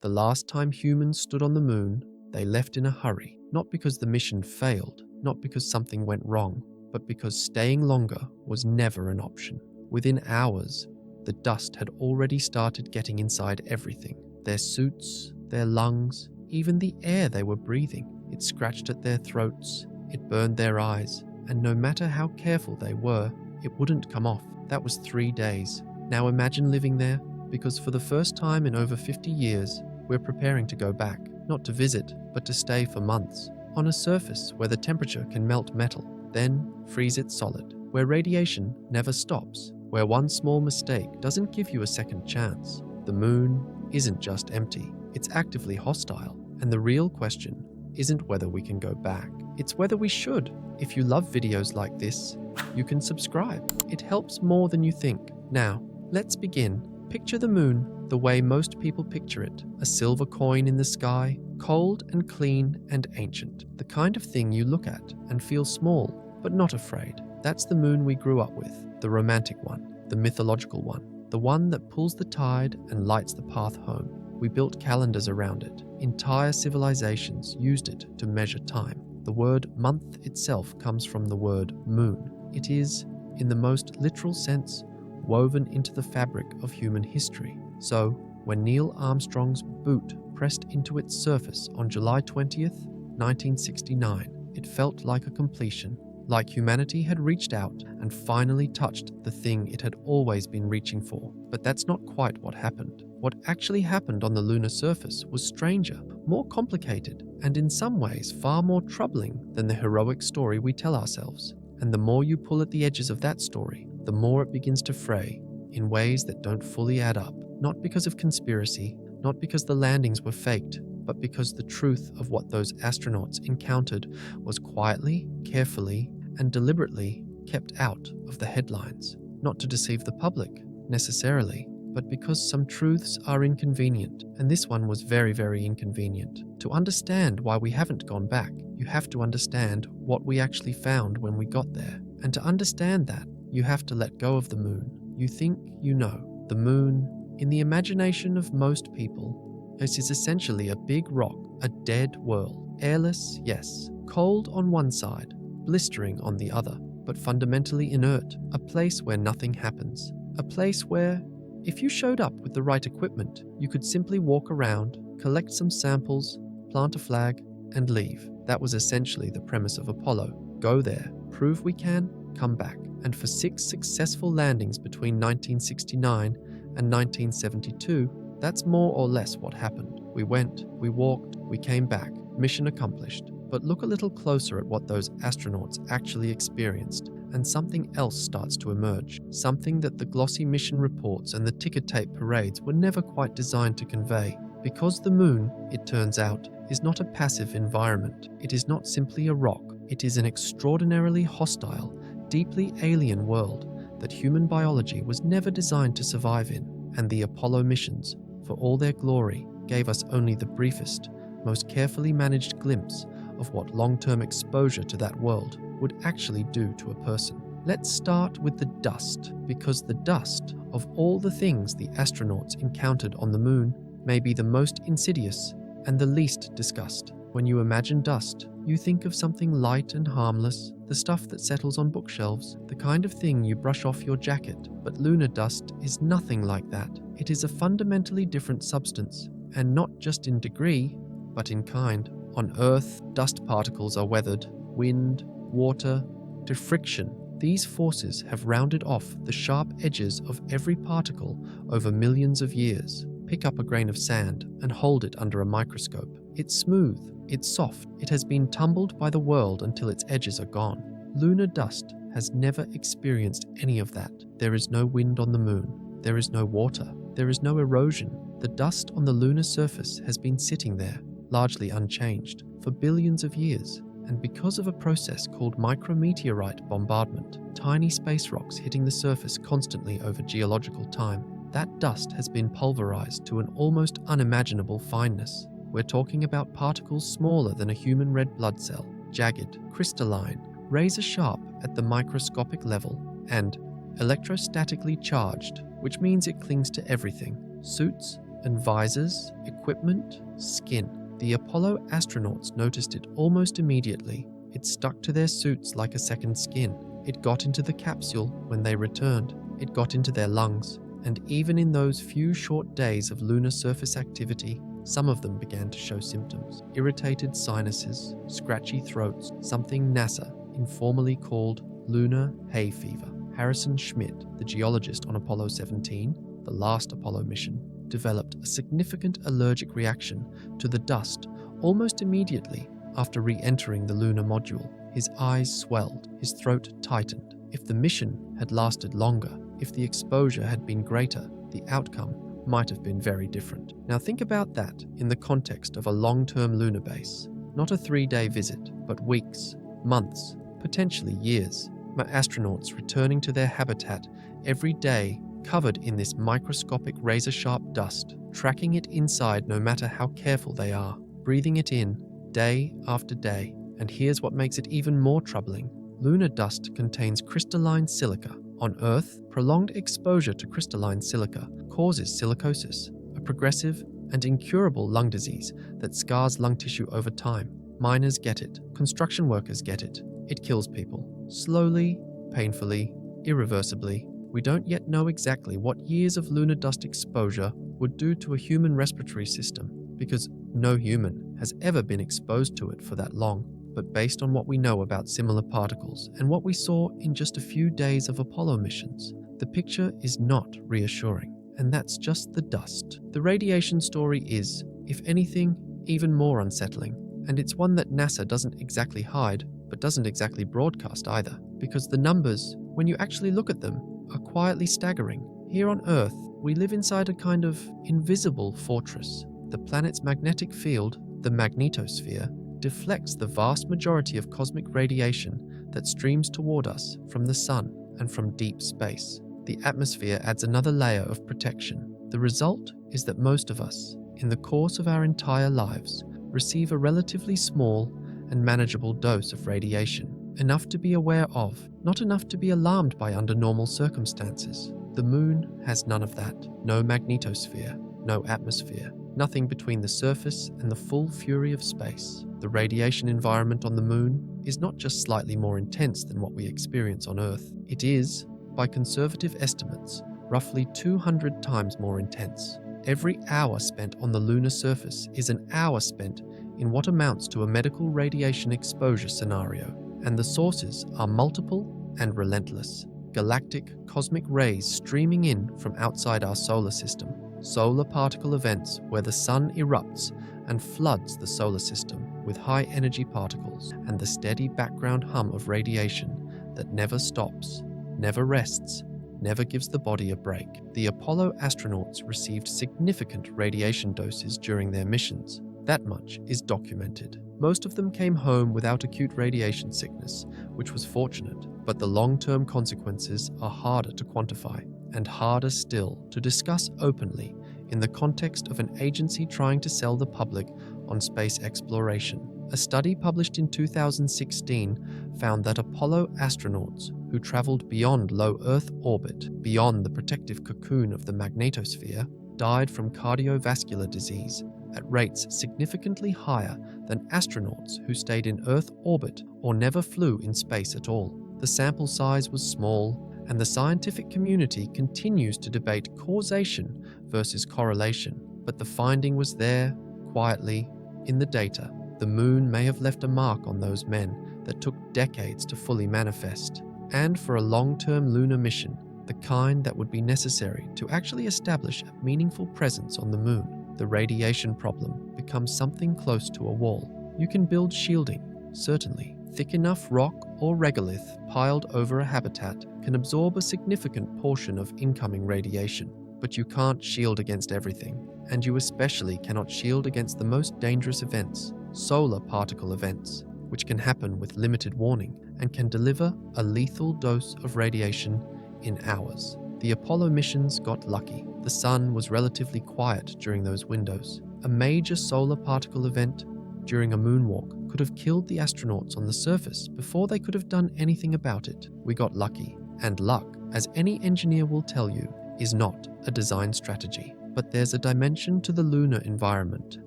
The last time humans stood on the moon, they left in a hurry, not because the mission failed, not because something went wrong, but because staying longer was never an option. Within hours, the dust had already started getting inside everything. Their suits, their lungs, even the air they were breathing. It scratched at their throats, it burned their eyes, and no matter how careful they were, it wouldn't come off. That was 3 days. Now imagine living there, because for the first time in over 50 years, we're preparing to go back, not to visit, but to stay for months, on a surface where the temperature can melt metal, then freeze it solid, where radiation never stops, where one small mistake doesn't give you a second chance. The moon isn't just empty, it's actively hostile, and the real question isn't whether we can go back, it's whether we should. If you love videos like this, you can subscribe. It helps more than you think. Now, let's begin. Picture the moon the way most people picture it, a silver coin in the sky, cold and clean and ancient, the kind of thing you look at and feel small, but not afraid. That's the moon we grew up with, the romantic one, the mythological one, the one that pulls the tide and lights the path home. We built calendars around it. Entire civilizations used it to measure time. The word month itself comes from the word moon. It is, in the most literal sense, woven into the fabric of human history. So, when Neil Armstrong's boot pressed into its surface on July 20th, 1969, it felt like a completion, like humanity had reached out and finally touched the thing it had always been reaching for. But that's not quite what happened. What actually happened on the lunar surface was stranger, more complicated, and in some ways far more troubling than the heroic story we tell ourselves. And the more you pull at the edges of that story, the more it begins to fray in ways that don't fully add up. Not because of conspiracy, not because the landings were faked, but because the truth of what those astronauts encountered was quietly, carefully, and deliberately kept out of the headlines. Not to deceive the public, necessarily, but because some truths are inconvenient, and this one was very, very inconvenient. To understand why we haven't gone back, you have to understand what we actually found when we got there. And to understand that, you have to let go of the moon. You think you know. The moon, in the imagination of most people, this is essentially a big rock, a dead world. Airless, yes. Cold on one side, blistering on the other, but fundamentally inert. A place where nothing happens. A place where, if you showed up with the right equipment, you could simply walk around, collect some samples, plant a flag, and leave. That was essentially the premise of Apollo. Go there, prove we can, come back. And for 6 successful landings between 1969 and 1972, that's more or less what happened. We went, we walked, we came back. Mission accomplished. But look a little closer at what those astronauts actually experienced, and something else starts to emerge. Something that the glossy mission reports and the ticker tape parades were never quite designed to convey. Because the moon, it turns out, is not a passive environment. It is not simply a rock. It is an extraordinarily hostile, deeply alien world that human biology was never designed to survive in. And the Apollo missions, for all their glory, gave us only the briefest, most carefully managed glimpse of what long-term exposure to that world would actually do to a person. Let's start with the dust, because the dust, of all the things the astronauts encountered on the moon, may be the most insidious and the least discussed. When you imagine dust, you think of something light and harmless, the stuff that settles on bookshelves, the kind of thing you brush off your jacket. But lunar dust is nothing like that. It is a fundamentally different substance, and not just in degree, but in kind. On Earth, dust particles are weathered, wind, water, to friction. These forces have rounded off the sharp edges of every particle over millions of years. Pick up a grain of sand and hold it under a microscope. It's smooth, it's soft, it has been tumbled by the world until its edges are gone. Lunar dust has never experienced any of that. There is no wind on the moon. There is no water. There is no erosion. The dust on the lunar surface has been sitting there, largely unchanged, for billions of years. And because of a process called micrometeorite bombardment, tiny space rocks hitting the surface constantly over geological time, that dust has been pulverized to an almost unimaginable fineness. We're talking about particles smaller than a human red blood cell, jagged, crystalline, razor-sharp at the microscopic level, and electrostatically charged, which means it clings to everything: suits, and visors, equipment, skin. The Apollo astronauts noticed it almost immediately. It stuck to their suits like a second skin. It got into the capsule when they returned. It got into their lungs. And even in those few short days of lunar surface activity, some of them began to show symptoms. Irritated sinuses, scratchy throats, something NASA informally called lunar hay fever. Harrison Schmitt, the geologist on Apollo 17, the last Apollo mission, developed a significant allergic reaction to the dust almost immediately after re-entering the lunar module. His eyes swelled, his throat tightened. If the mission had lasted longer, if the exposure had been greater, the outcome might have been very different. Now think about that in the context of a long-term lunar base. Not a 3-day visit, but weeks, months, potentially years. Astronauts returning to their habitat every day, covered in this microscopic razor-sharp dust, tracking it inside no matter how careful they are, breathing it in day after day. And here's what makes it even more troubling. Lunar dust contains crystalline silica. On Earth, prolonged exposure to crystalline silica causes silicosis, a progressive and incurable lung disease that scars lung tissue over time. Miners get it. Construction workers get it. It kills people. Slowly, painfully, irreversibly. We don't yet know exactly what years of lunar dust exposure would do to a human respiratory system, because no human has ever been exposed to it for that long. But based on what we know about similar particles and what we saw in just a few days of Apollo missions, the picture is not reassuring. And that's just the dust. The radiation story is, if anything, even more unsettling. And it's one that NASA doesn't exactly hide, but doesn't exactly broadcast either. Because the numbers, when you actually look at them, are quietly staggering. Here on Earth, we live inside a kind of invisible fortress. The planet's magnetic field, the magnetosphere, deflects the vast majority of cosmic radiation that streams toward us from the sun and from deep space. The atmosphere adds another layer of protection. The result is that most of us, in the course of our entire lives, receive a relatively small and manageable dose of radiation, enough to be aware of, not enough to be alarmed by under normal circumstances. The moon has none of that. No magnetosphere, no atmosphere, nothing between the surface and the full fury of space. The radiation environment on the moon is not just slightly more intense than what we experience on Earth. It is, by conservative estimates, roughly 200 times more intense. Every hour spent on the lunar surface is an hour spent in what amounts to a medical radiation exposure scenario. And the sources are multiple and relentless. Galactic cosmic rays streaming in from outside our solar system. Solar particle events where the sun erupts and floods the solar system with high-energy particles, and the steady background hum of radiation that never stops, never rests, never gives the body a break. The Apollo astronauts received significant radiation doses during their missions. That much is documented. Most of them came home without acute radiation sickness, which was fortunate, but the long-term consequences are harder to quantify, and harder still to discuss openly in the context of an agency trying to sell the public on space exploration. A study published in 2016 found that Apollo astronauts who traveled beyond low Earth orbit, beyond the protective cocoon of the magnetosphere, died from cardiovascular disease at rates significantly higher than astronauts who stayed in Earth orbit or never flew in space at all. The sample size was small, and the scientific community continues to debate causation versus correlation, but the finding was there, quietly, in the data. The moon may have left a mark on those men that took decades to fully manifest, and for a long-term lunar mission, the kind that would be necessary to actually establish a meaningful presence on the moon, the radiation problem becomes something close to a wall. You can build shielding, certainly. Thick enough rock or regolith piled over a habitat can absorb a significant portion of incoming radiation, but you can't shield against everything, and you especially cannot shield against the most dangerous events, solar particle events, which can happen with limited warning and can deliver a lethal dose of radiation in hours. The Apollo missions got lucky. The sun was relatively quiet during those windows. A major solar particle event during a moonwalk could have killed the astronauts on the surface before they could have done anything about it. We got lucky. And luck, as any engineer will tell you, is not a design strategy. But there's a dimension to the lunar environment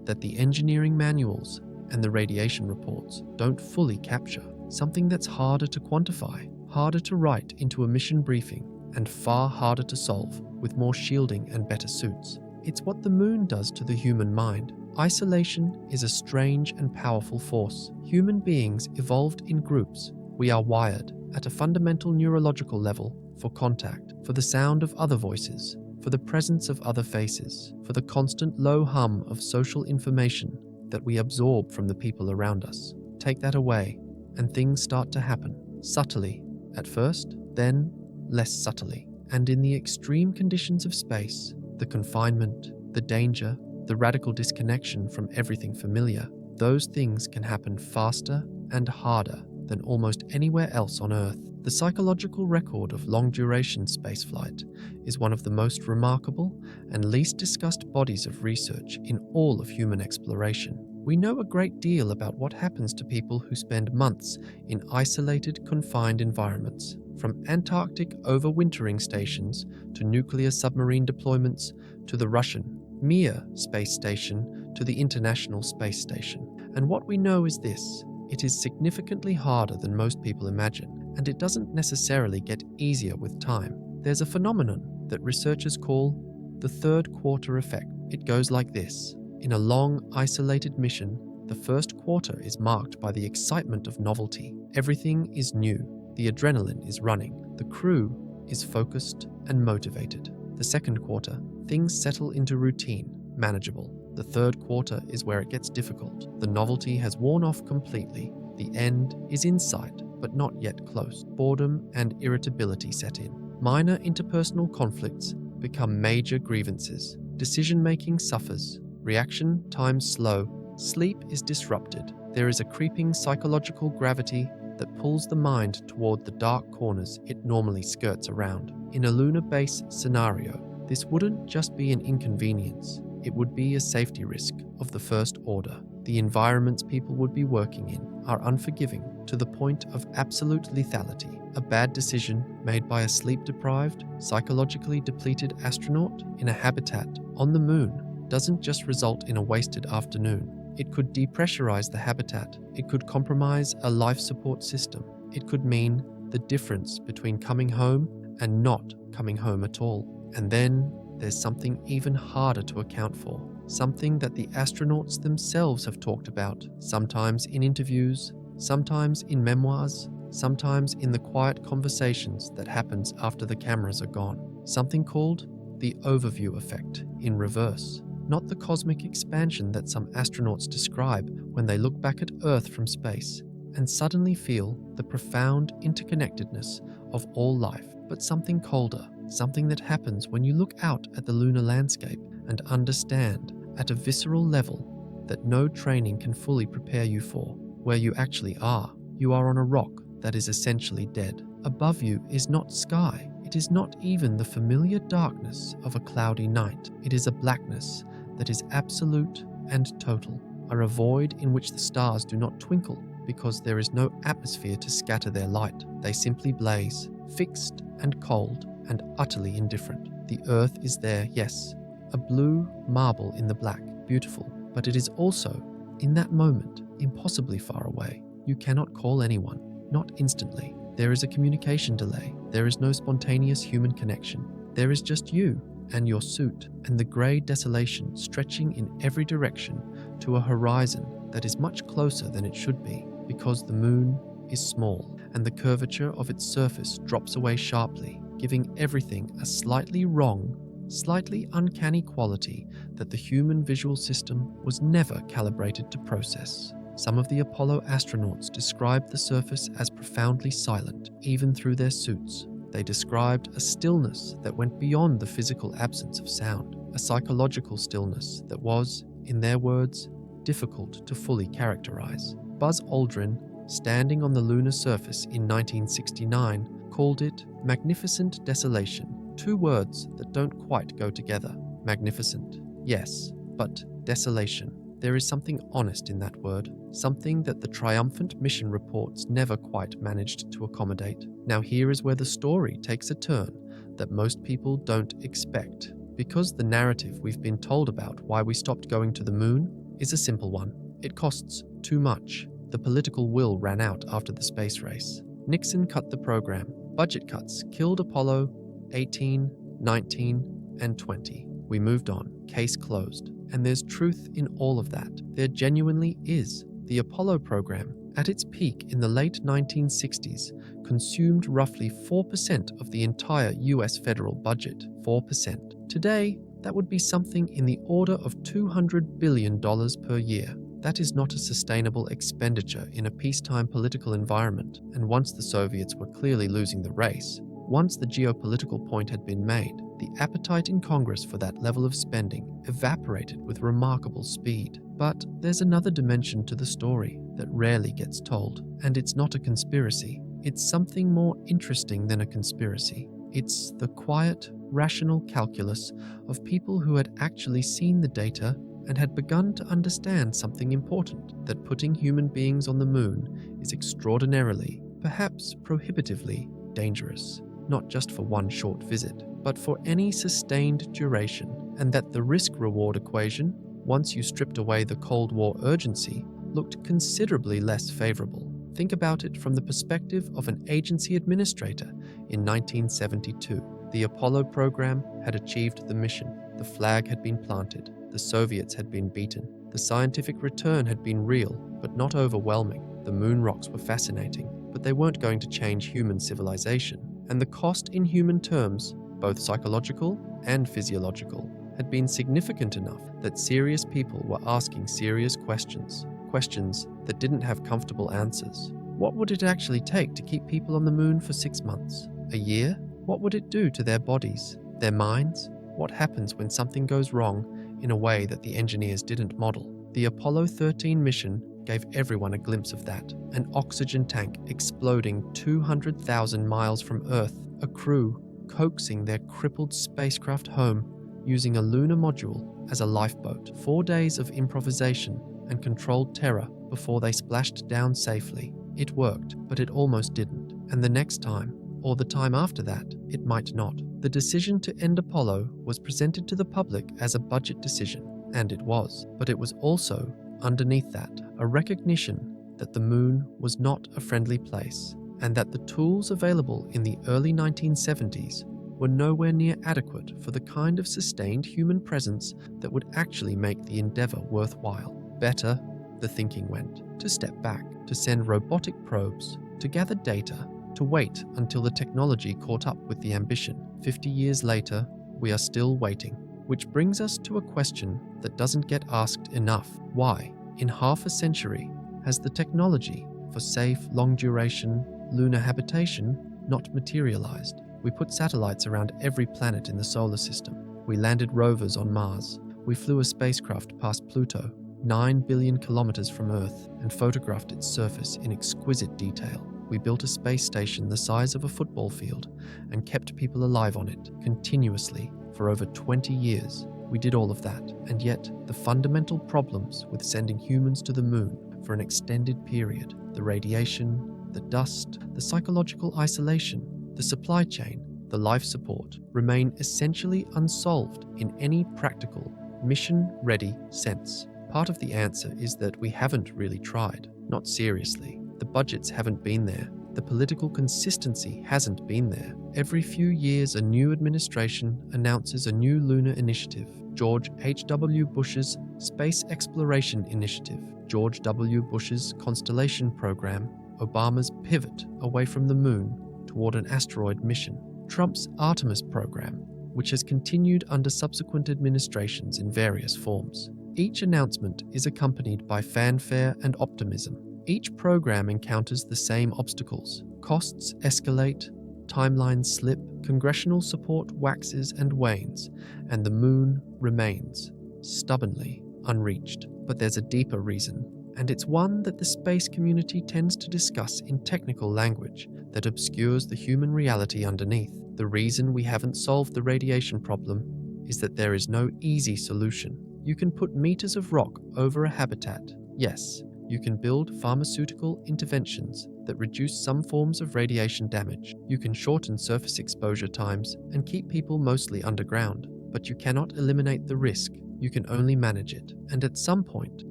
that the engineering manuals and the radiation reports don't fully capture. Something that's harder to quantify, harder to write into a mission briefing, and far harder to solve with more shielding and better suits. It's what the moon does to the human mind. Isolation is a strange and powerful force. Human beings evolved in groups. We are wired, at a fundamental neurological level, for contact, for the sound of other voices, for the presence of other faces, for the constant low hum of social information that we absorb from the people around us. Take that away, and things start to happen, subtly at first, then less subtly. And in the extreme conditions of space, the confinement, the danger, the radical disconnection from everything familiar, those things can happen faster and harder than almost anywhere else on Earth. The psychological record of long-duration spaceflight is one of the most remarkable and least discussed bodies of research in all of human exploration. We know a great deal about what happens to people who spend months in isolated, confined environments, from Antarctic overwintering stations to nuclear submarine deployments to the Russian Mir space station to the International Space Station. And what we know is this: it is significantly harder than most people imagine, and it doesn't necessarily get easier with time. There's a phenomenon that researchers call the third quarter effect. It goes like this. In a long, isolated mission, the first quarter is marked by the excitement of novelty. Everything is new. The adrenaline is running. The crew is focused and motivated. The second quarter, things settle into routine, manageable. The third quarter is where it gets difficult. The novelty has worn off completely. The end is in sight, but not yet close. Boredom and irritability set in. Minor interpersonal conflicts become major grievances. Decision-making suffers. Reaction times slow. Sleep is disrupted. There is a creeping psychological gravity that pulls the mind toward the dark corners it normally skirts around. In a lunar base scenario, this wouldn't just be an inconvenience. It would be a safety risk of the first order. The environments people would be working in are unforgiving to the point of absolute lethality. A bad decision made by a sleep-deprived, psychologically depleted astronaut in a habitat on the moon doesn't just result in a wasted afternoon. It could depressurize the habitat. It could compromise a life support system. It could mean the difference between coming home and not coming home at all. And then there's something even harder to account for, something that the astronauts themselves have talked about, sometimes in interviews, sometimes in memoirs, sometimes in the quiet conversations that happens after the cameras are gone. Something called the overview effect in reverse. Not the cosmic expansion that some astronauts describe when they look back at Earth from space and suddenly feel the profound interconnectedness of all life, but something colder, something that happens when you look out at the lunar landscape and understand at a visceral level that no training can fully prepare you for. Where you actually are, you are on a rock that is essentially dead. Above you is not sky. It is not even the familiar darkness of a cloudy night. It is a blackness that is absolute and total, a void in which the stars do not twinkle because there is no atmosphere to scatter their light. They simply blaze, fixed and cold and utterly indifferent. The Earth is there, yes, a blue marble in the black, beautiful, but it is also, in that moment, impossibly far away. You cannot call anyone, not instantly. There is a communication delay. There is no spontaneous human connection. There is just you and your suit and the grey desolation stretching in every direction to a horizon that is much closer than it should be because the moon is small and the curvature of its surface drops away sharply, giving everything a slightly wrong, slightly uncanny quality that the human visual system was never calibrated to process. Some of the Apollo astronauts described the surface as profoundly silent, even through their suits. They described a stillness that went beyond the physical absence of sound, a psychological stillness that was, in their words, difficult to fully characterize. Buzz Aldrin, standing on the lunar surface in 1969, called it magnificent desolation. Two words that don't quite go together. Magnificent, yes, but desolation. There is something honest in that word, something that the triumphant mission reports never quite managed to accommodate. Now here is where the story takes a turn that most people don't expect. Because the narrative we've been told about why we stopped going to the moon is a simple one. It costs too much. The political will ran out after the space race. Nixon cut the program. Budget cuts killed Apollo 18, 19, and 20. We moved on. Case closed. And there's truth in all of that. There genuinely is. The Apollo program, at its peak in the late 1960s, consumed roughly 4% of the entire US federal budget. 4%. Today, that would be something in the order of $200 billion per year. That is not a sustainable expenditure in a peacetime political environment, and once the Soviets were clearly losing the race, once the geopolitical point had been made, the appetite in Congress for that level of spending evaporated with remarkable speed. But there's another dimension to the story that rarely gets told, and it's not a conspiracy. It's something more interesting than a conspiracy. It's the quiet, rational calculus of people who had actually seen the data and had begun to understand something important, that putting human beings on the moon is extraordinarily, perhaps prohibitively, dangerous, not just for one short visit, but for any sustained duration, and that the risk-reward equation, once you stripped away the Cold War urgency, looked considerably less favorable. Think about it from the perspective of an agency administrator in 1972. The Apollo program had achieved the mission. The flag had been planted. The Soviets had been beaten. The scientific return had been real, but not overwhelming. The moon rocks were fascinating, but they weren't going to change human civilization. And the cost in human terms, both psychological and physiological, had been significant enough that serious people were asking serious questions. Questions that didn't have comfortable answers. What would it actually take to keep people on the moon for 6 months? A year? What would it do to their bodies? Their minds? What happens when something goes wrong in a way that the engineers didn't model? The Apollo 13 mission gave everyone a glimpse of that. An oxygen tank exploding 200,000 miles from Earth. A crew coaxing their crippled spacecraft home using a lunar module as a lifeboat. 4 days of improvisation and controlled terror before they splashed down safely. It worked, but it almost didn't. And the next time, or the time after that, it might not. The decision to end Apollo was presented to the public as a budget decision, and it was. But it was also, underneath that, a recognition that the moon was not a friendly place, and that the tools available in the early 1970s were nowhere near adequate for the kind of sustained human presence that would actually make the endeavor worthwhile. Better, the thinking went, to step back, to send robotic probes, to gather data, to wait until the technology caught up with the ambition. 50 years later, we are still waiting. Which brings us to a question that doesn't get asked enough. Why, in half a century, has the technology for safe, long-duration lunar habitation not materialized? We put satellites around every planet in the solar system. We landed rovers on Mars. We flew a spacecraft past Pluto, 9 billion kilometers from Earth, and photographed its surface in exquisite detail. We built a space station the size of a football field and kept people alive on it continuously for over 20 years. We did all of that, and yet the fundamental problems with sending humans to the moon for an extended period, the radiation, the dust, the psychological isolation, the supply chain, the life support, remain essentially unsolved in any practical, mission-ready sense. Part of the answer is that we haven't really tried, not seriously. The budgets haven't been there. The political consistency hasn't been there. Every few years, a new administration announces a new lunar initiative. George H.W. Bush's Space Exploration Initiative, George W. Bush's Constellation Program, Obama's pivot away from the moon toward an asteroid mission, Trump's Artemis program, which has continued under subsequent administrations in various forms. Each announcement is accompanied by fanfare and optimism. Each program encounters the same obstacles. Costs escalate, timelines slip, congressional support waxes and wanes, and the moon remains, stubbornly, unreached. But there's a deeper reason, and it's one that the space community tends to discuss in technical language that obscures the human reality underneath. The reason we haven't solved the radiation problem is that there is no easy solution. You can put meters of rock over a habitat, yes. You can build pharmaceutical interventions that reduce some forms of radiation damage. You can shorten surface exposure times and keep people mostly underground. but you cannot eliminate the risk. You can only manage it. And at some point,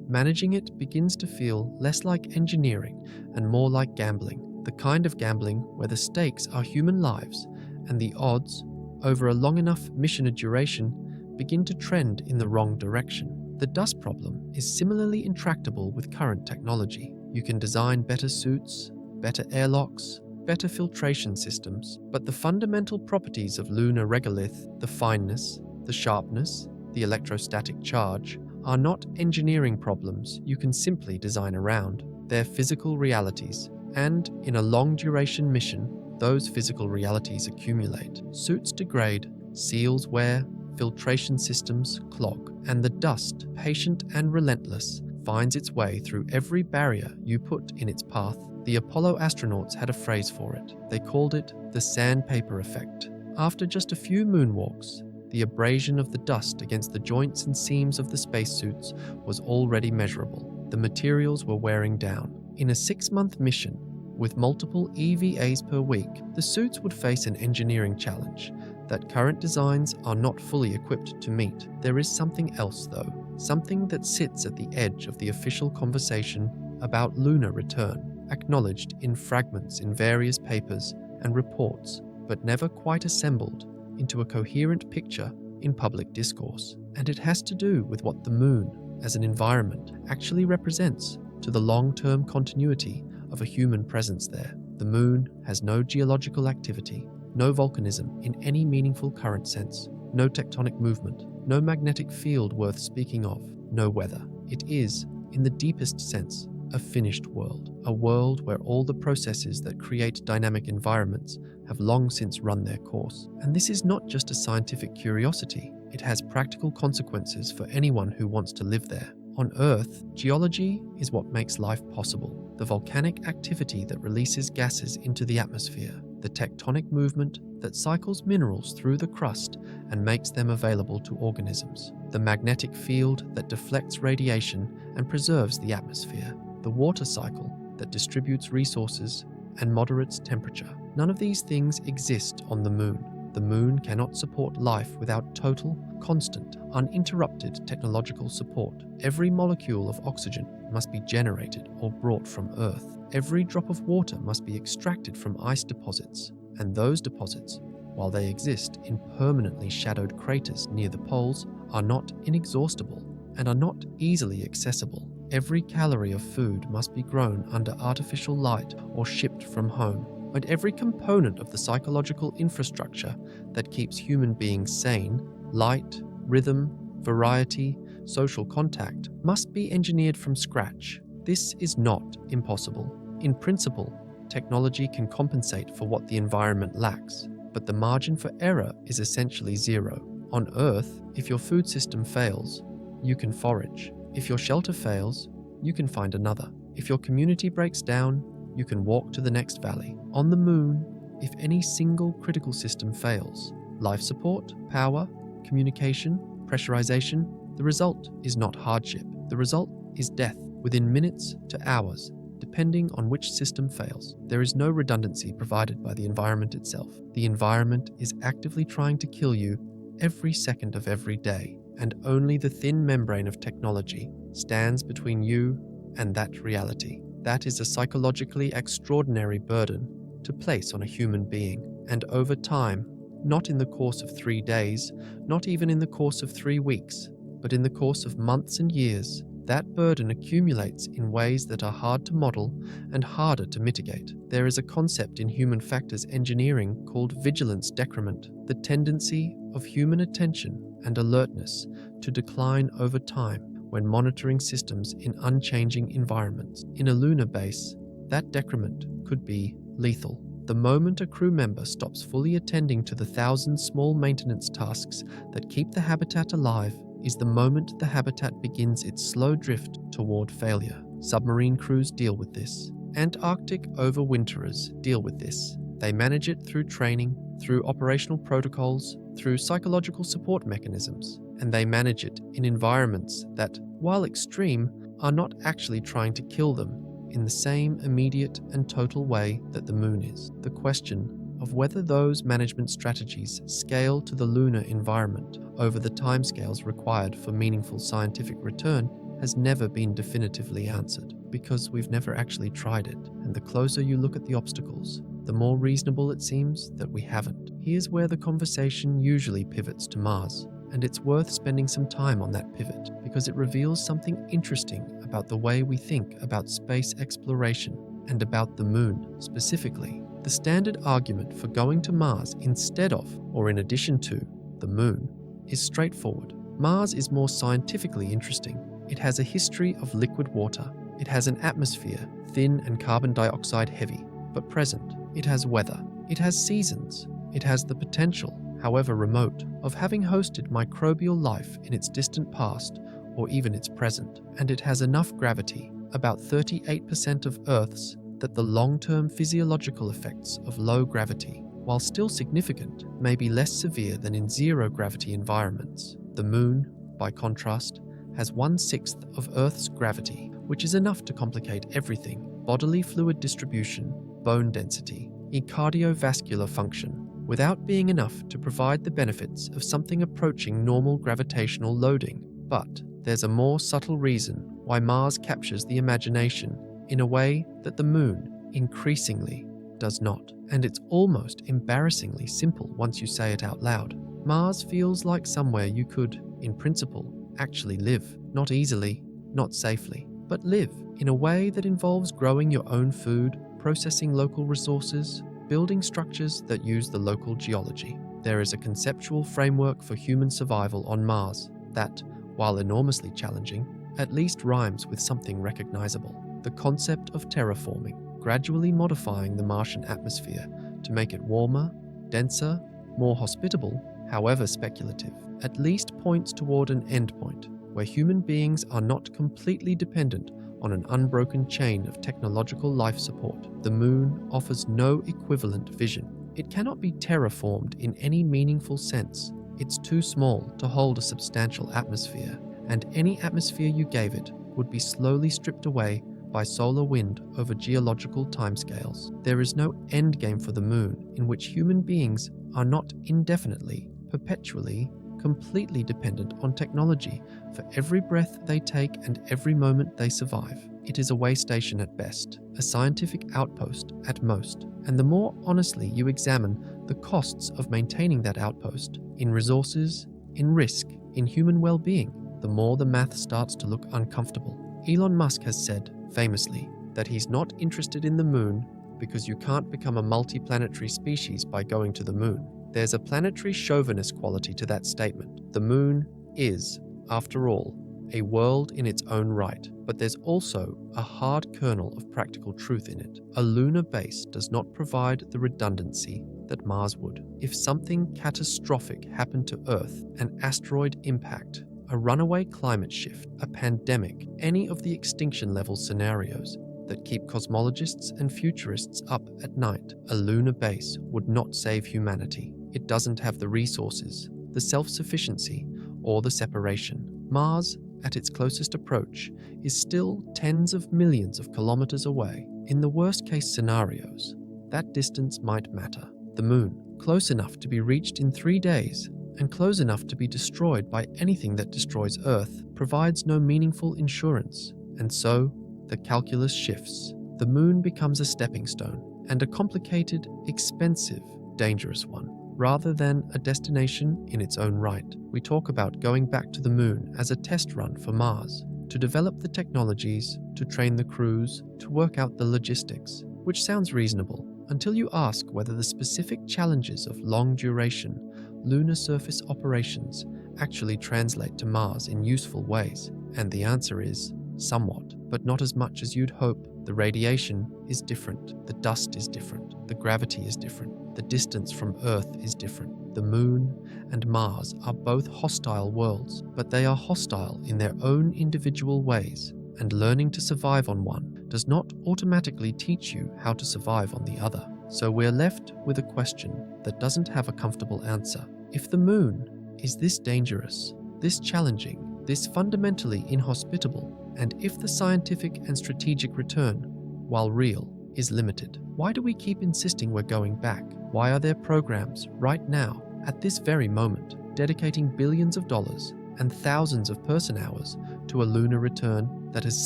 managing it begins to feel less like engineering and more like gambling. The kind of gambling where the stakes are human lives and the odds, over a long enough mission duration, begin to trend in the wrong direction. The dust problem is similarly intractable with current technology. You can design better suits, better airlocks, better filtration systems, but the fundamental properties of lunar regolith, the fineness, the sharpness, the electrostatic charge, are not engineering problems you can simply design around. They're physical realities, and in a long-duration mission, those physical realities accumulate. Suits degrade, seals wear, filtration systems clog, and the dust, patient and relentless, finds its way through every barrier you put in its path. The Apollo astronauts had a phrase for it. They called it the sandpaper effect. After just a few moonwalks, the abrasion of the dust against the joints and seams of the spacesuits was already measurable. The materials were wearing down. In a 6-month mission, with multiple EVAs per week, the suits would face an engineering challenge that current designs are not fully equipped to meet. There is something else, though, something that sits at the edge of the official conversation about lunar return, acknowledged in fragments in various papers and reports, but never quite assembled into a coherent picture in public discourse. And it has to do with what the moon, as an environment, actually represents to the long-term continuity of a human presence there. The moon has no geological activity, no volcanism in any meaningful current sense, no tectonic movement, no magnetic field worth speaking of, no weather. It is, in the deepest sense, a finished world, a world where all the processes that create dynamic environments have long since run their course. And this is not just a scientific curiosity, it has practical consequences for anyone who wants to live there. On Earth, geology is what makes life possible. The volcanic activity that releases gases into the atmosphere, the tectonic movement that cycles minerals through the crust and makes them available to organisms, the magnetic field that deflects radiation and preserves the atmosphere, the water cycle that distributes resources and moderates temperature. None of these things exist on the moon. The moon cannot support life without total, constant, uninterrupted technological support. Every molecule of oxygen must be generated or brought from Earth. Every drop of water must be extracted from ice deposits, and those deposits, while they exist in permanently shadowed craters near the poles, are not inexhaustible and are not easily accessible. Every calorie of food must be grown under artificial light or shipped from home. And every component of the psychological infrastructure that keeps human beings sane, light, rhythm, variety, social contact, must be engineered from scratch. This is not impossible. In principle, technology can compensate for what the environment lacks, but the margin for error is essentially zero. On Earth, if your food system fails, you can forage. If your shelter fails, you can find another. If your community breaks down, you can walk to the next valley. On the moon, if any single critical system fails, life support, power, communication, pressurization, the result is not hardship. The result is death within minutes to hours, depending on which system fails. There is no redundancy provided by the environment itself. The environment is actively trying to kill you every second of every day, and only the thin membrane of technology stands between you and that reality. That is a psychologically extraordinary burden to place on a human being, and over time, not in the course of 3 days, not even in the course of 3 weeks, but in the course of months and years, that burden accumulates in ways that are hard to model and harder to mitigate. There is a concept in human factors engineering called vigilance decrement, the tendency of human attention and alertness to decline over time when monitoring systems in unchanging environments. In a lunar base, that decrement could be lethal. The moment a crew member stops fully attending to the 1,000 small maintenance tasks that keep the habitat alive is the moment the habitat begins its slow drift toward failure. Submarine crews deal with this. Antarctic overwinterers deal with this. They manage it through training, through operational protocols, through psychological support mechanisms, and they manage it in environments that, while extreme, are not actually trying to kill them in the same immediate and total way that the moon is. The question of whether those management strategies scale to the lunar environment over the timescales required for meaningful scientific return has never been definitively answered, because we've never actually tried it, and the closer you look at the obstacles, the more reasonable it seems that we haven't. Here's where the conversation usually pivots to Mars, and it's worth spending some time on that pivot because it reveals something interesting about the way we think about space exploration and about the Moon specifically. The standard argument for going to Mars instead of, or in addition to, the Moon is straightforward. Mars is more scientifically interesting. It has a history of liquid water. It has an atmosphere, thin and carbon dioxide heavy, but present. It has weather. It has seasons. It has the potential, however remote, of having hosted microbial life in its distant past or even its present. And it has enough gravity, about 38% of Earth's, that the long-term physiological effects of low gravity, while still significant, may be less severe than in zero-gravity environments. The Moon, by contrast, has 1/6 of Earth's gravity, which is enough to complicate everything: bodily fluid distribution, bone density, cardiovascular function, without being enough to provide the benefits of something approaching normal gravitational loading. But there's a more subtle reason why Mars captures the imagination in a way that the Moon increasingly does not. And it's almost embarrassingly simple once you say it out loud. Mars feels like somewhere you could, in principle, actually live. Not easily, not safely, but live in a way that involves growing your own food, processing local resources, building structures that use the local geology. There is a conceptual framework for human survival on Mars that, while enormously challenging, at least rhymes with something recognizable: the concept of terraforming, gradually modifying the Martian atmosphere to make it warmer, denser, more hospitable, however speculative, at least points toward an endpoint where human beings are not completely dependent on an unbroken chain of technological life support. The Moon offers no equivalent vision. It cannot be terraformed in any meaningful sense. It's too small to hold a substantial atmosphere, and any atmosphere you gave it would be slowly stripped away by solar wind over geological timescales. There is no endgame for the Moon in which human beings are not indefinitely, perpetually, completely dependent on technology for every breath they take and every moment they survive. It is a way station at best, a scientific outpost at most, and the more honestly you examine the costs of maintaining that outpost, in resources, in risk, in human well-being, the more the math starts to look uncomfortable. Elon Musk has said, famously, that he's not interested in the Moon because you can't become a multi-planetary species by going to the Moon. There's a planetary chauvinist quality to that statement. The Moon is, after all, a world in its own right, but there's also a hard kernel of practical truth in it. A lunar base does not provide the redundancy that Mars would. If something catastrophic happened to Earth, an asteroid impact, a runaway climate shift, a pandemic, any of the extinction level scenarios that keep cosmologists and futurists up at night, a lunar base would not save humanity. It doesn't have the resources, the self-sufficiency, or the separation. Mars, at its closest approach, is still tens of millions of kilometers away. In the worst-case scenarios, that distance might matter. The Moon, close enough to be reached in 3 days, and close enough to be destroyed by anything that destroys Earth, provides no meaningful insurance, and so the calculus shifts. The Moon becomes a stepping stone, and a complicated, expensive, dangerous one, rather than a destination in its own right. We talk about going back to the Moon as a test run for Mars, to develop the technologies, to train the crews, to work out the logistics, which sounds reasonable, until you ask whether the specific challenges of long-duration, lunar surface operations actually translate to Mars in useful ways. And the answer is, somewhat, but not as much as you'd hope. The radiation is different, the dust is different, the gravity is different, the distance from Earth is different. The Moon and Mars are both hostile worlds, but they are hostile in their own individual ways, and learning to survive on one does not automatically teach you how to survive on the other. So we're left with a question that doesn't have a comfortable answer. If the Moon is this dangerous, this challenging, this fundamentally inhospitable, and if the scientific and strategic return, while real, is limited. Why do we keep insisting we're going back? Why are there programs right now, at this very moment, dedicating billions of dollars and thousands of person-hours to a lunar return that has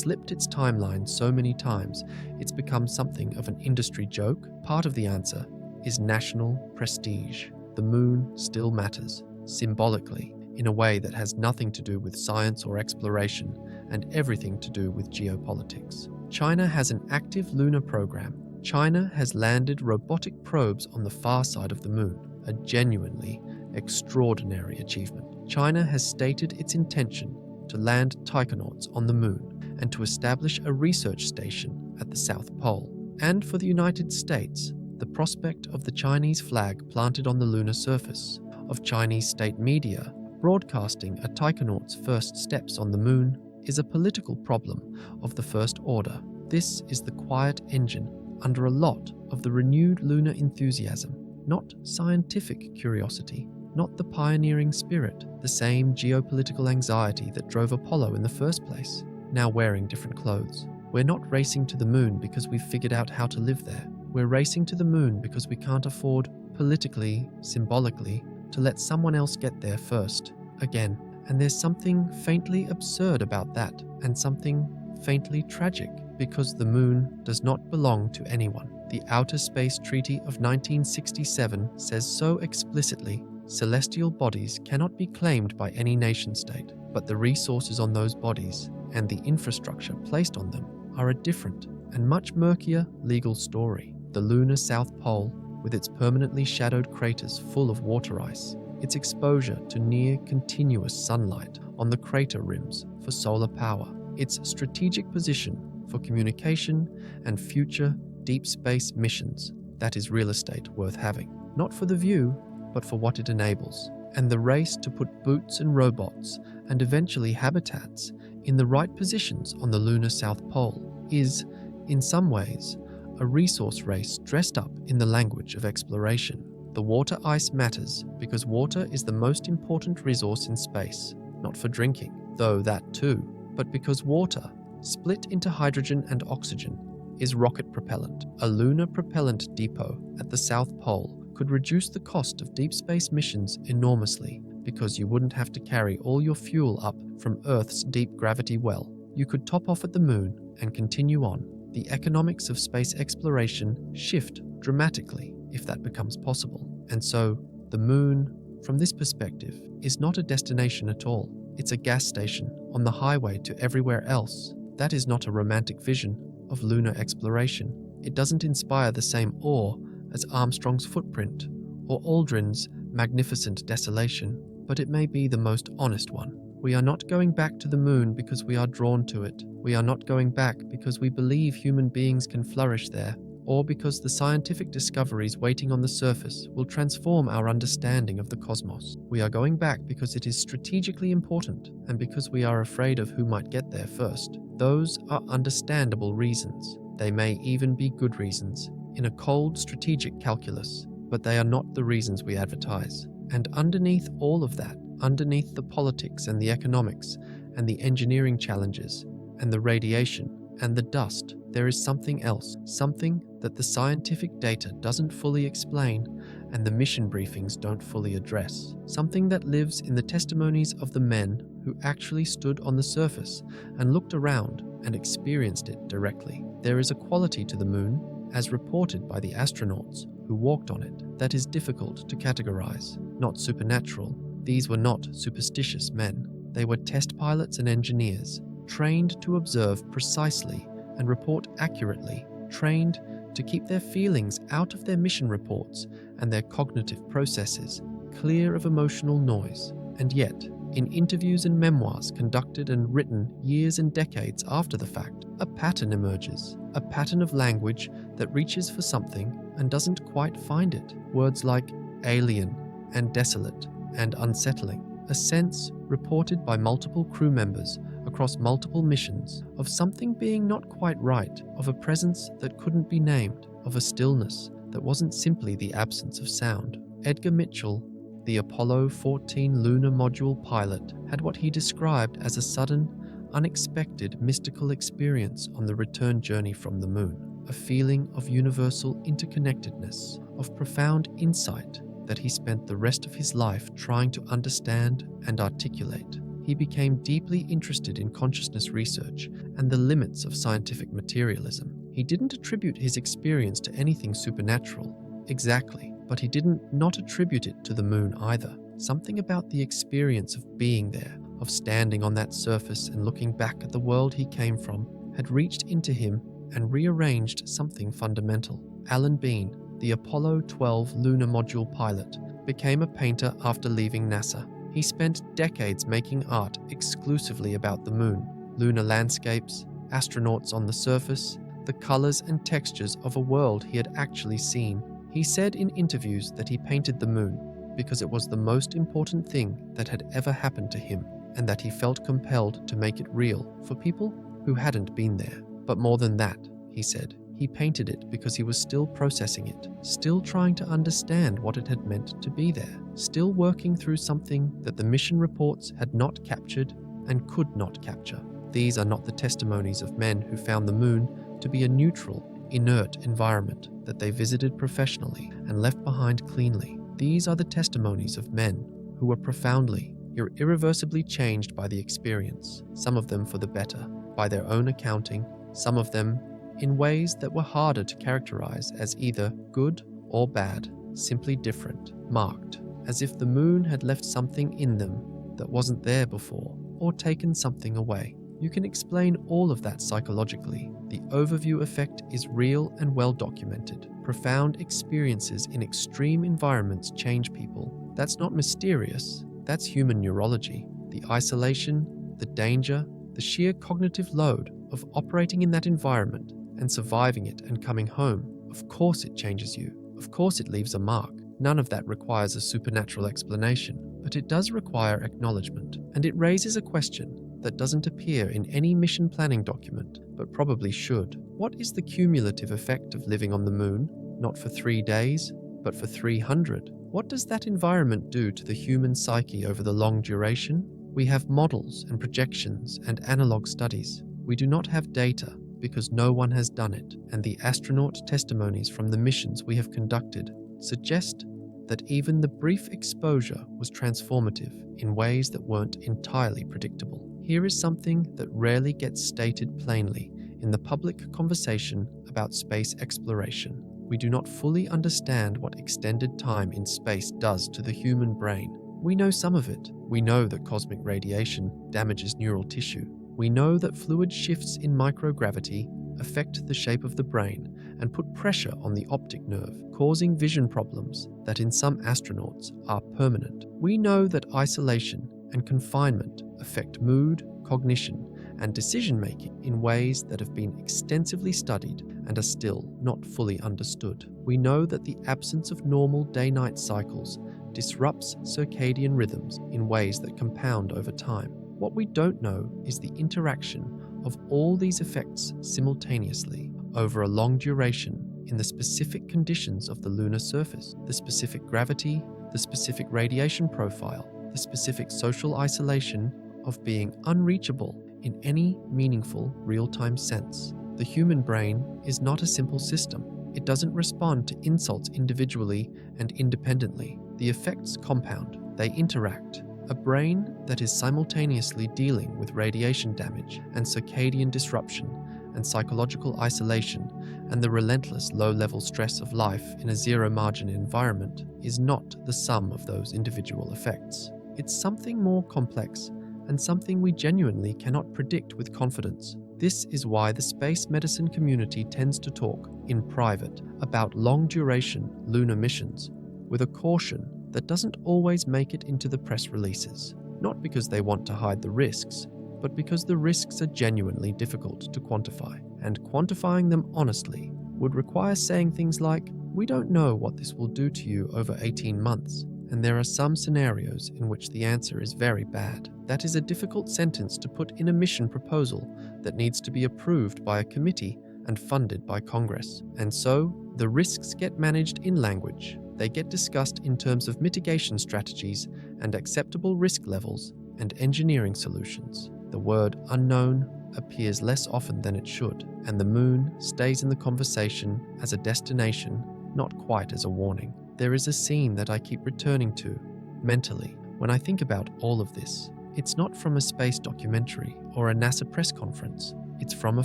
slipped its timeline so many times it's become something of an industry joke? Part of the answer is national prestige. The moon still matters, symbolically, in a way that has nothing to do with science or exploration and everything to do with geopolitics. China has an active lunar program. China has landed robotic probes on the far side of the moon, a genuinely extraordinary achievement. China has stated its intention to land taikonauts on the moon and to establish a research station at the South Pole. And for the United States, the prospect of the Chinese flag planted on the lunar surface, of Chinese state media broadcasting a taikonaut's first steps on the moon, is a political problem of the first order. This is the quiet engine under a lot of the renewed lunar enthusiasm, not scientific curiosity, not the pioneering spirit, the same geopolitical anxiety that drove Apollo in the first place, now wearing different clothes. We're not racing to the moon because we've figured out how to live there. We're racing to the moon because we can't afford, politically, symbolically, to let someone else get there first, again. And there's something faintly absurd about that, and something faintly tragic, because the moon does not belong to anyone. The Outer Space Treaty of 1967 says so explicitly, celestial bodies cannot be claimed by any nation-state, but the resources on those bodies and the infrastructure placed on them are a different and much murkier legal story. The lunar South Pole, with its permanently shadowed craters full of water ice, its exposure to near continuous sunlight on the crater rims for solar power, its strategic position for communication and future deep space missions, that is real estate worth having, not for the view, but for what it enables. And the race to put boots and robots, and eventually habitats, in the right positions on the lunar South Pole is, in some ways, a resource race dressed up in the language of exploration. The water ice matters because water is the most important resource in space, not for drinking, though that too, but because water, split into hydrogen and oxygen, is rocket propellant. A lunar propellant depot at the South Pole could reduce the cost of deep space missions enormously because you wouldn't have to carry all your fuel up from Earth's deep gravity well. You could top off at the moon and continue on. The economics of space exploration shift dramatically if that becomes possible. And so, the moon, from this perspective, is not a destination at all. It's a gas station on the highway to everywhere else. That is not a romantic vision of lunar exploration. It doesn't inspire the same awe as Armstrong's footprint or Aldrin's magnificent desolation, but it may be the most honest one. We are not going back to the moon because we are drawn to it. We are not going back because we believe human beings can flourish there, or because the scientific discoveries waiting on the surface will transform our understanding of the cosmos. We are going back because it is strategically important, and because we are afraid of who might get there first. Those are understandable reasons. They may even be good reasons, in a cold strategic calculus, but they are not the reasons we advertise. And underneath all of that, underneath the politics and the economics and the engineering challenges and the radiation and the dust, there is something else, something that the scientific data doesn't fully explain and the mission briefings don't fully address, something that lives in the testimonies of the men who actually stood on the surface and looked around and experienced it directly. There is a quality to the moon, as reported by the astronauts who walked on it, that is difficult to categorize. Not supernatural. These were not superstitious men. They were test pilots and engineers, trained to observe precisely and report accurately, trained to keep their feelings out of their mission reports and their cognitive processes clear of emotional noise. And yet, in interviews and memoirs conducted and written years and decades after the fact, a pattern emerges, a pattern of language that reaches for something and doesn't quite find it. Words like alien and desolate and unsettling, a sense reported by multiple crew members across multiple missions of something being not quite right, of a presence that couldn't be named, of a stillness that wasn't simply the absence of sound. Edgar Mitchell, the Apollo 14 lunar module pilot, had what he described as a sudden, unexpected mystical experience on the return journey from the moon. a feeling of universal interconnectedness, of profound insight that he spent the rest of his life trying to understand and articulate. He became deeply interested in consciousness research and the limits of scientific materialism. He didn't attribute his experience to anything supernatural, exactly, but he didn't not attribute it to the moon either. Something about the experience of being there, of standing on that surface and looking back at the world he came from, had reached into him and rearranged something fundamental. Alan Bean, the Apollo 12 lunar module pilot, became a painter after leaving NASA. He spent decades making art exclusively about the moon, lunar landscapes, astronauts on the surface, the colors and textures of a world he had actually seen. He said in interviews that he painted the moon because it was the most important thing that had ever happened to him, and that he felt compelled to make it real for people who hadn't been there. But more than that, he said, he painted it because he was still processing it, still trying to understand what it had meant to be there, still working through something that the mission reports had not captured and could not capture. These are not the testimonies of men who found the moon to be a neutral, inert environment that they visited professionally and left behind cleanly. These are the testimonies of men who were profoundly, irreversibly changed by the experience, some of them for the better, by their own accounting, some of them in ways that were harder to characterize as either good or bad, simply different, marked, as if the moon had left something in them that wasn't there before, or taken something away. You can explain all of that psychologically. The overview effect is real and well documented. Profound experiences in extreme environments change people. That's not mysterious. That's human neurology. The isolation, the danger, the sheer cognitive load of operating in that environment and surviving it and coming home. Of course it changes you. Of course it leaves a mark. None of that requires a supernatural explanation, but it does require acknowledgement, and it raises a question that doesn't appear in any mission planning document, but probably should. What is the cumulative effect of living on the moon, not for 3 days, but for 300? What does that environment do to the human psyche over the long duration? We have models and projections and analog studies. We do not have data because no one has done it, and the astronaut testimonies from the missions we have conducted suggest that even the brief exposure was transformative in ways that weren't entirely predictable. Here is something that rarely gets stated plainly in the public conversation about space exploration. We do not fully understand what extended time in space does to the human brain. We know some of it. We know that cosmic radiation damages neural tissue. We know that fluid shifts in microgravity affect the shape of the brain and put pressure on the optic nerve, causing vision problems that in some astronauts are permanent. We know that isolation and confinement affect mood, cognition, and decision-making in ways that have been extensively studied and are still not fully understood. We know that the absence of normal day-night cycles disrupts circadian rhythms in ways that compound over time. What we don't know is the interaction of all these effects simultaneously over a long duration in the specific conditions of the lunar surface, the specific gravity, the specific radiation profile, the specific social isolation of being unreachable in any meaningful real-time sense. The human brain is not a simple system. It doesn't respond to insults individually and independently. The effects compound, they interact. A brain that is simultaneously dealing with radiation damage and circadian disruption and psychological isolation and the relentless low-level stress of life in a zero-margin environment is not the sum of those individual effects. It's something more complex and something we genuinely cannot predict with confidence. This is why the space medicine community tends to talk in private about long-duration lunar missions with a caution that doesn't always make it into the press releases, not because they want to hide the risks, but because the risks are genuinely difficult to quantify, and quantifying them honestly would require saying things like, "We don't know what this will do to you over 18 months, and there are some scenarios in which the answer is very bad." That is a difficult sentence to put in a mission proposal that needs to be approved by a committee and funded by Congress. And so, the risks get managed in language. They get discussed in terms of mitigation strategies and acceptable risk levels and engineering solutions. The word unknown, appears less often than it should, and the moon stays in the conversation as a destination, not quite as a warning. There is a scene that I keep returning to mentally when I think about all of this. It's not from a space documentary or a NASA press conference. It's from a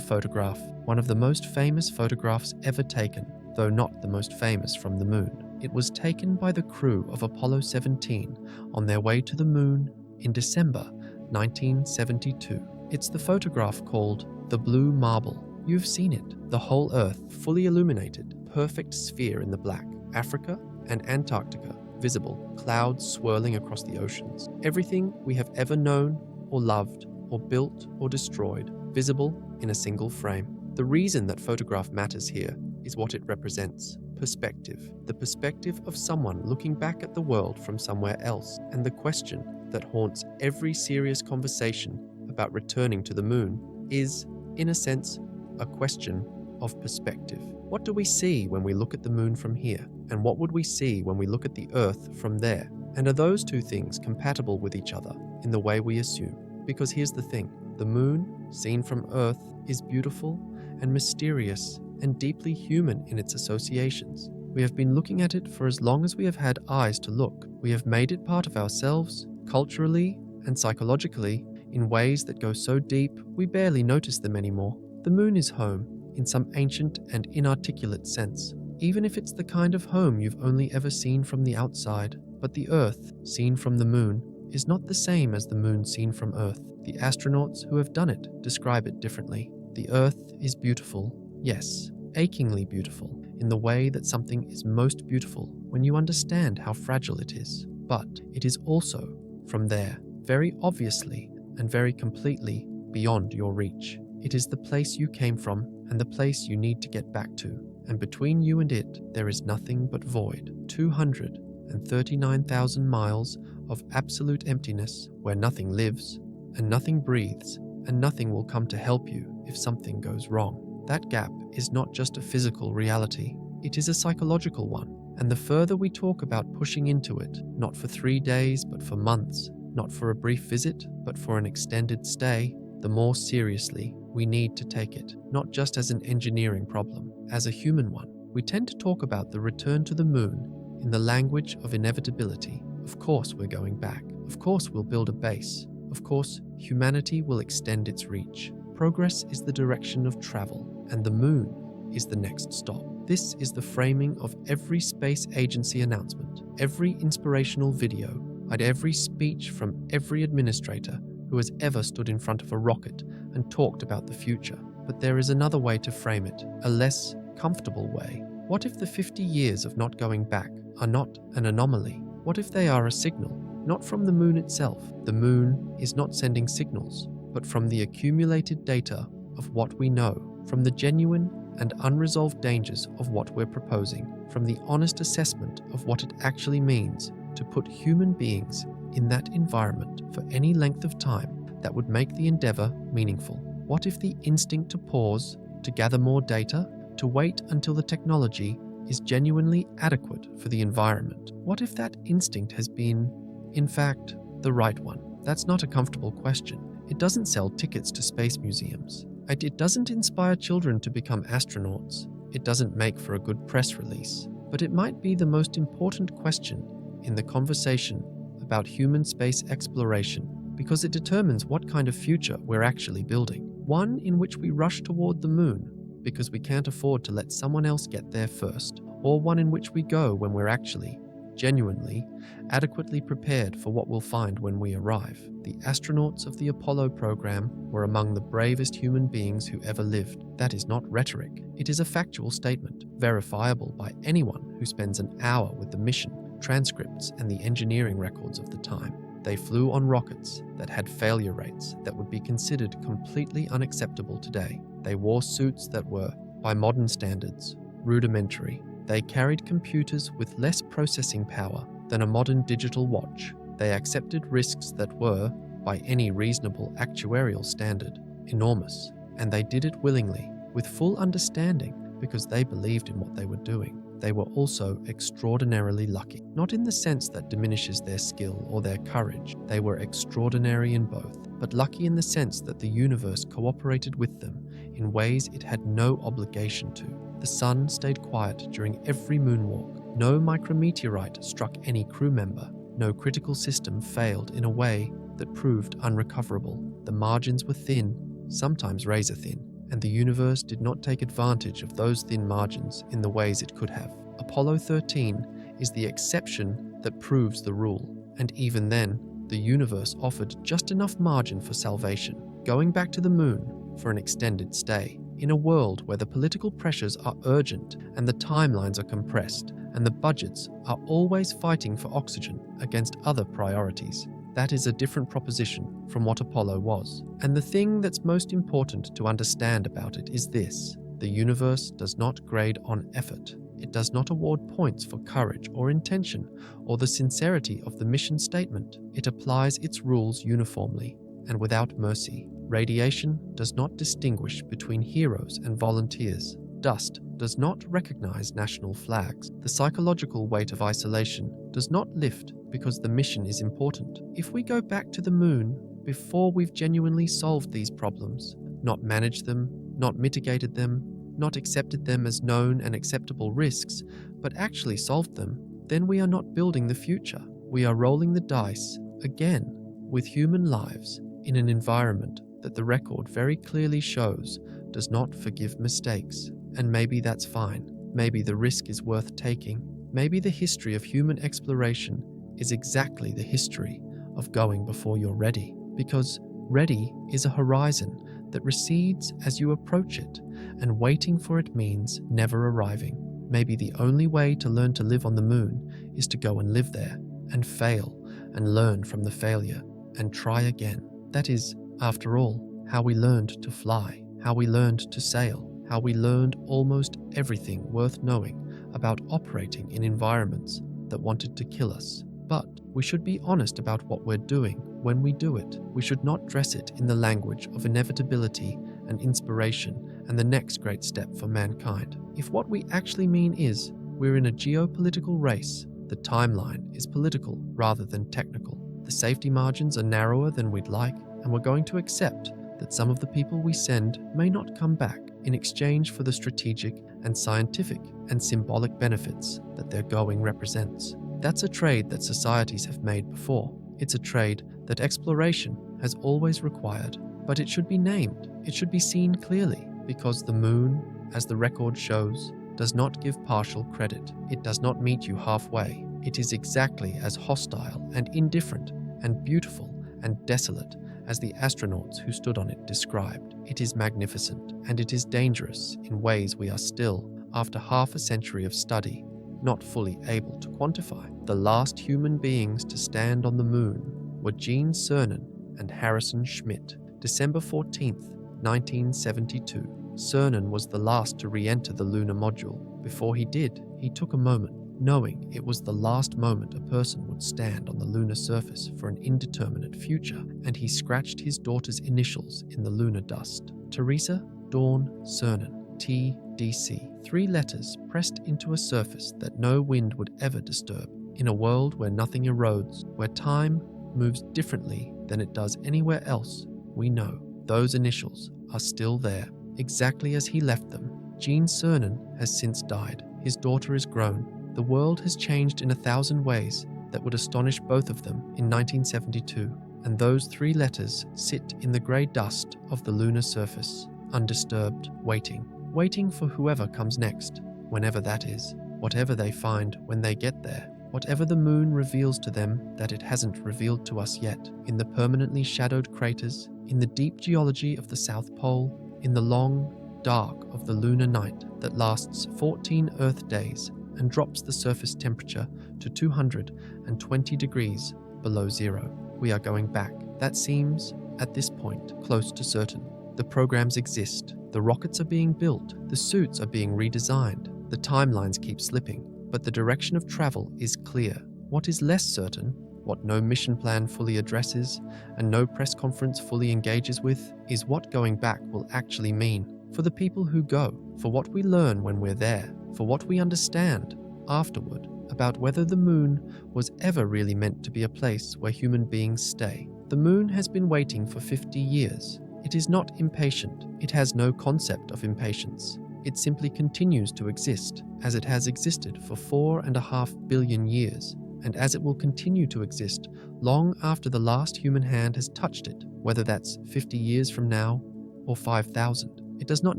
photograph, one of the most famous photographs ever taken, though not the most famous from the moon. It was taken by the crew of Apollo 17 on their way to the moon in December 1972. It's the photograph called The Blue Marble. You've seen it. The whole Earth fully illuminated, perfect sphere in the black, Africa and Antarctica visible, clouds swirling across the oceans. Everything we have ever known or loved or built or destroyed, visible in a single frame. The reason that photograph matters here is what it represents. Perspective. The perspective of someone looking back at the world from somewhere else, and the question that haunts every serious conversation about returning to the moon is, in a sense, a question of perspective. What do we see when we look at the moon from here? And what would we see when we look at the Earth from there? And are those two things compatible with each other in the way we assume? Because here's the thing, the moon, seen from Earth, is beautiful and mysterious and deeply human in its associations. We have been looking at it for as long as we have had eyes to look. We have made it part of ourselves, culturally and psychologically, in ways that go so deep we barely notice them anymore. The moon is home, in some ancient and inarticulate sense, even if it's the kind of home you've only ever seen from the outside. But the Earth, seen from the moon, is not the same as the moon seen from Earth. The astronauts who have done it describe it differently. The Earth is beautiful, yes, achingly beautiful, in the way that something is most beautiful when you understand how fragile it is. But it is also, from there, very obviously and very completely beyond your reach. It is the place you came from and the place you need to get back to. And between you and it, there is nothing but void. 239,000 miles of absolute emptiness where nothing lives and nothing breathes and nothing will come to help you if something goes wrong. That gap is not just a physical reality, it is a psychological one. And the further we talk about pushing into it, not for 3 days but for months, not for a brief visit but for an extended stay, the more seriously we need to take it, not just as an engineering problem, as a human one. We tend to talk about the return to the moon in the language of inevitability. Of course we're going back. Of course we'll build a base. Of course humanity will extend its reach. Progress is the direction of travel, and the moon is the next stop. This is the framing of every space agency announcement, every inspirational video, and every speech from every administrator who has ever stood in front of a rocket and talked about the future. But there is another way to frame it, a less comfortable way. What if the 50 years of not going back are not an anomaly? What if they are a signal, not from the moon itself? The moon is not sending signals, but from the accumulated data of what we know, from the genuine and unresolved dangers of what we're proposing, from the honest assessment of what it actually means to put human beings in that environment for any length of time that would make the endeavor meaningful. What if the instinct to pause, to gather more data, to wait until the technology is genuinely adequate for the environment? What if that instinct has been, in fact, the right one? That's not a comfortable question. It doesn't sell tickets to space museums. It doesn't inspire children to become astronauts. It doesn't make for a good press release. But it might be the most important question in the conversation about human space exploration, because it determines what kind of future we're actually building. One in which we rush toward the moon because we can't afford to let someone else get there first, or one in which we go when we're actually, genuinely, adequately prepared for what we'll find when we arrive. The astronauts of the Apollo program were among the bravest human beings who ever lived. That is not rhetoric. It is a factual statement, verifiable by anyone who spends an hour with the mission, transcripts, and the engineering records of the time. They flew on rockets that had failure rates that would be considered completely unacceptable today. They wore suits that were, by modern standards, rudimentary. They carried computers with less processing power than a modern digital watch. They accepted risks that were, by any reasonable actuarial standard, enormous. And they did it willingly, with full understanding, because they believed in what they were doing. They were also extraordinarily lucky, not in the sense that diminishes their skill or their courage. They were extraordinary in both. but lucky in the sense that the universe cooperated with them in ways it had no obligation to. The sun stayed quiet during every moonwalk. No micrometeorite struck any crew member. No critical system failed in a way that proved unrecoverable. The margins were thin, sometimes razor thin, and the universe did not take advantage of those thin margins in the ways it could have. Apollo 13 is the exception that proves the rule, and even then, the universe offered just enough margin for salvation, going back to the moon for an extended stay. In a world where the political pressures are urgent and the timelines are compressed, and the budgets are always fighting for oxygen against other priorities, that is a different proposition from what Apollo was. And the thing that's most important to understand about it is this: the universe does not grade on effort. It does not award points for courage or intention or the sincerity of the mission statement. It applies its rules uniformly and without mercy. Radiation does not distinguish between heroes and volunteers. Dust does not recognize national flags. The psychological weight of isolation does not lift because the mission is important. If we go back to the moon before we've genuinely solved these problems, not managed them, not mitigated them, not accepted them as known and acceptable risks, but actually solved them, then we are not building the future. We are rolling the dice, again, with human lives in an environment that the record very clearly shows does not forgive mistakes. And maybe that's fine. Maybe the risk is worth taking. Maybe the history of human exploration is exactly the history of going before you're ready. Because ready is a horizon that recedes as you approach it, and waiting for it means never arriving. Maybe the only way to learn to live on the moon is to go and live there, and fail, and learn from the failure, and try again. That is, after all, how we learned to fly, how we learned to sail, how we learned almost everything worth knowing about operating in environments that wanted to kill us. But we should be honest about what we're doing when we do it. We should not dress it in the language of inevitability and inspiration and the next great step for mankind. If what we actually mean is we're in a geopolitical race, the timeline is political rather than technical. The safety margins are narrower than we'd like, and we're going to accept that some of the people we send may not come back in exchange for the strategic and scientific and symbolic benefits that their going represents. That's a trade that societies have made before. It's a trade that exploration has always required, but it should be named. It should be seen clearly, because the moon, as the record shows, does not give partial credit. It does not meet you halfway. It is exactly as hostile and indifferent and beautiful and desolate as the astronauts who stood on it described. It is magnificent, and it is dangerous in ways we are still, after half a century of study, not fully able to quantify. The last human beings to stand on the moon were Gene Cernan and Harrison Schmitt. December 14th, 1972. Cernan was the last to re-enter the lunar module. Before he did, he took a moment, knowing it was the last moment a person would stand on the lunar surface for an indeterminate future, and he scratched his daughter's initials in the lunar dust. Teresa Dawn Cernan, TDC. 3 letters pressed into a surface that no wind would ever disturb. In a world where nothing erodes, where time moves differently than it does anywhere else, we know those initials are still there, exactly as he left them. Gene Cernan has since died. His daughter is grown. The world has changed in 1,000 ways that would astonish both of them in 1972, and those 3 letters sit in the grey dust of the lunar surface, undisturbed, waiting for whoever comes next, whenever that is, whatever they find when they get there, whatever the moon reveals to them that it hasn't revealed to us yet, in the permanently shadowed craters, in the deep geology of the South Pole, in the long dark of the lunar night that lasts 14 Earth days and drops the surface temperature to 220 degrees below zero. We are going back. That seems, at this point, close to certain. The programs exist. The rockets are being built. The suits are being redesigned. The timelines keep slipping. But the direction of travel is clear. What is less certain, what no mission plan fully addresses, and no press conference fully engages with, is what going back will actually mean. For the people who go, for what we learn when we're there, for what we understand afterward about whether the moon was ever really meant to be a place where human beings stay. The moon has been waiting for 50 years. It is not impatient. It has no concept of impatience. It simply continues to exist, as it has existed for 4.5 billion years, and as it will continue to exist long after the last human hand has touched it, whether that's 50 years from now or 5,000. It does not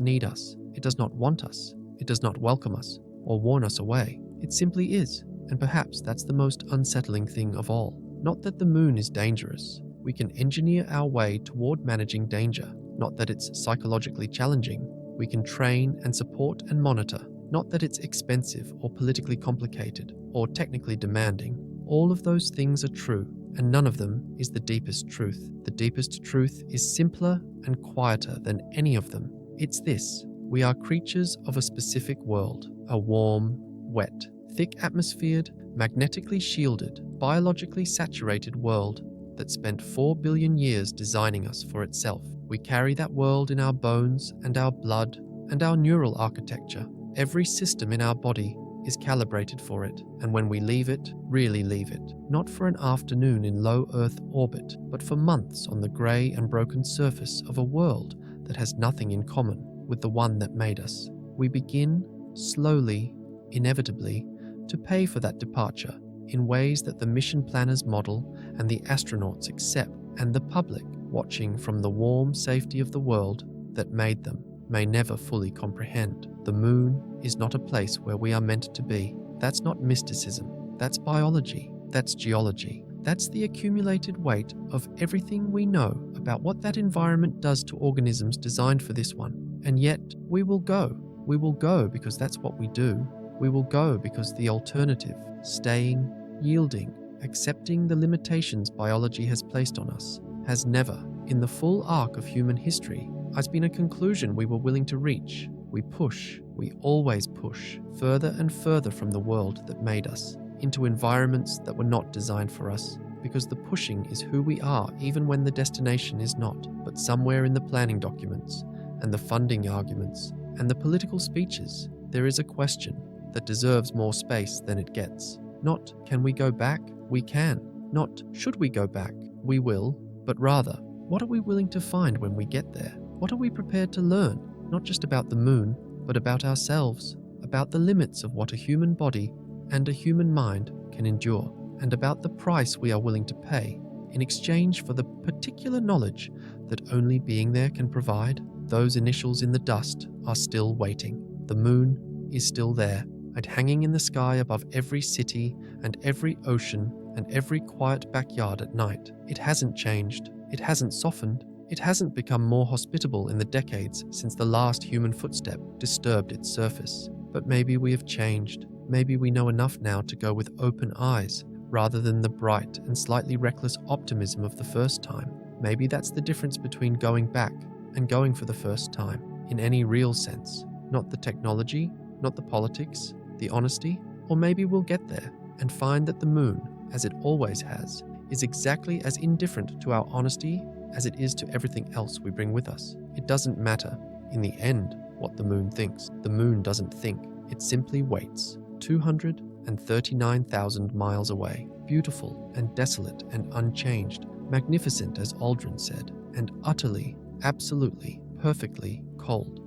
need us. It does not want us. It does not welcome us or warn us away. It simply is, and perhaps that's the most unsettling thing of all. Not that the moon is dangerous. We can engineer our way toward managing danger. Not that it's psychologically challenging. We can train and support and monitor. Not that it's expensive or politically complicated or technically demanding. All of those things are true, and none of them is the deepest truth. The deepest truth is simpler and quieter than any of them. It's this: we are creatures of a specific world, a warm, wet, thick atmosphered, magnetically shielded, biologically saturated world that spent 4 billion years designing us for itself. We carry that world in our bones and our blood and our neural architecture. Every system in our body is calibrated for it, and when we leave it, really leave it, not for an afternoon in low Earth orbit, but for months on the grey and broken surface of a world that has nothing in common with the one that made us. We begin, slowly, inevitably, to pay for that departure in ways that the mission planners model and the astronauts accept, and the public, watching from the warm safety of the world that made them, may never fully comprehend. The moon is not a place where we are meant to be. That's not mysticism. That's biology. That's geology. That's the accumulated weight of everything we know about what that environment does to organisms designed for this one. And yet, we will go. We will go because that's what we do. We will go because the alternative, staying, yielding, accepting the limitations biology has placed on us, has never, in the full arc of human history, has been a conclusion we were willing to reach. We push, we always push, further and further from the world that made us, into environments that were not designed for us, because the pushing is who we are even when the destination is not. But somewhere in the planning documents, and the funding arguments, and the political speeches, there is a question that deserves more space than it gets. Not, can we go back? We can. Not, should we go back? We will. But rather, what are we willing to find when we get there? What are we prepared to learn? Not just about the moon, but about ourselves, about the limits of what a human body and a human mind can endure, and about the price we are willing to pay in exchange for the particular knowledge that only being there can provide. Those initials in the dust are still waiting. The moon is still there, and hanging in the sky above every city and every ocean and every quiet backyard at night. It hasn't changed. It hasn't softened. It hasn't become more hospitable in the decades since the last human footstep disturbed its surface. But maybe we have changed. Maybe we know enough now to go with open eyes, rather than the bright and slightly reckless optimism of the first time. Maybe that's the difference between going back and going for the first time, in any real sense. Not the technology, not the politics, the honesty, or maybe we'll get there and find that the moon, as it always has, is exactly as indifferent to our honesty as it is to everything else we bring with us. It doesn't matter, in the end, what the moon thinks. The moon doesn't think. It simply waits, 239,000 miles away, beautiful and desolate and unchanged, magnificent as Aldrin said, and utterly, absolutely, perfectly cold.